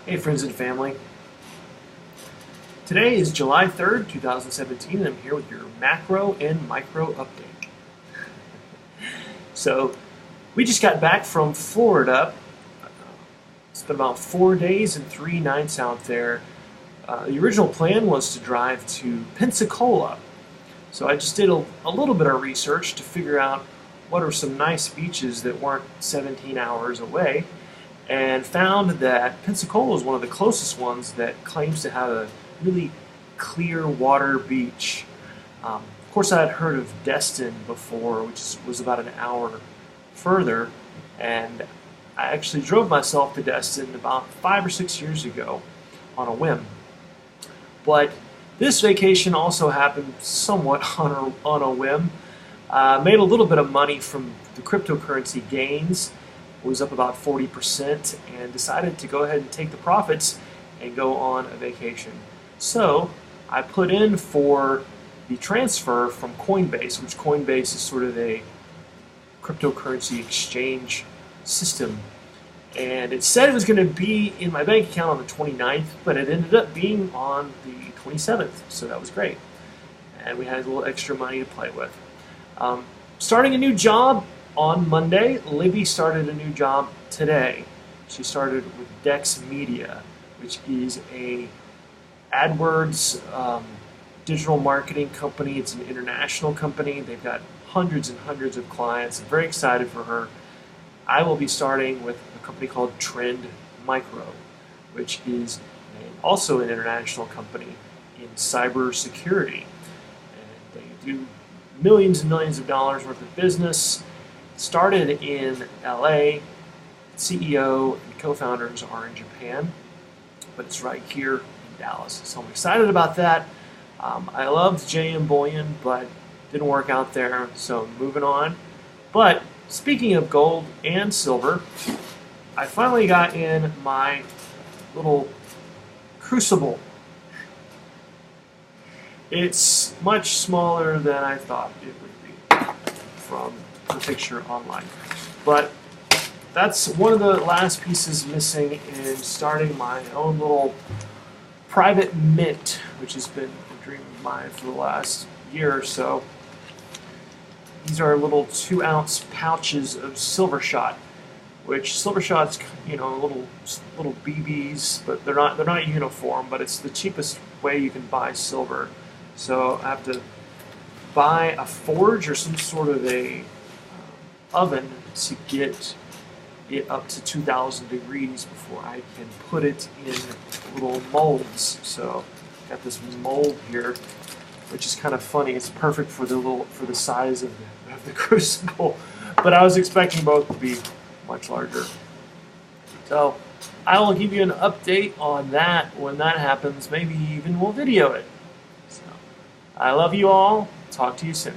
Hey friends and family. Today is July 3rd, 2017, and I'm here with your macro and micro update. So, we just got back from Florida. It's been about 4 days and 3 nights out there. The original plan was to drive to Pensacola. So I just did a little bit of research to figure out what are some nice beaches that weren't 17 hours away, and found that Pensacola is one of the closest ones that claims to have a really clear water beach. Of course, I had heard of Destin before, which was about an hour further, and I actually drove myself to Destin about 5 or 6 years ago on a whim. But this vacation also happened somewhat on a whim. Made a little bit of money from the cryptocurrency gains. It was up about 40%, and decided to go ahead and take the profits and go on a vacation. So I put in for the transfer from Coinbase, which Coinbase is sort of a cryptocurrency exchange system. And it said it was going to be in my bank account on the 29th, but it ended up being on the 27th, so that was great. And we had a little extra money to play with. Starting a new job on Monday. Libby started a new job today. She started with Dex Media, which is a AdWords digital marketing company. It's an international company. They've got hundreds and hundreds of clients. I'm very excited for her. I will be starting with a company called Trend Micro, which is also an international company in cybersecurity. And they do millions and millions of dollars worth of business. Started in LA. CEO and co-founders are in Japan, but it's right here in Dallas. So I'm excited about that. I loved JM Bullion, but didn't work out there, so moving on. But speaking of gold and silver, I finally got in my little crucible. It's much smaller than I thought it would be from the picture online. But that's one of the last pieces missing in starting my own little private mint, which has been a dream of mine for the last year or so. These are little 2-ounce pouches of silver shot, which silver shot's, little BBs, but they're not uniform, but it's the cheapest way you can buy silver. So I have to buy a forge or some sort of a oven to get it up to 2,000 degrees before I can put it in little molds. So got this mold here, which is kind of funny. It's perfect for the size of the crucible, but I was expecting both to be much larger. So I will give you an update on that when that happens. Maybe even we'll video it. So I love you all. Talk to you soon.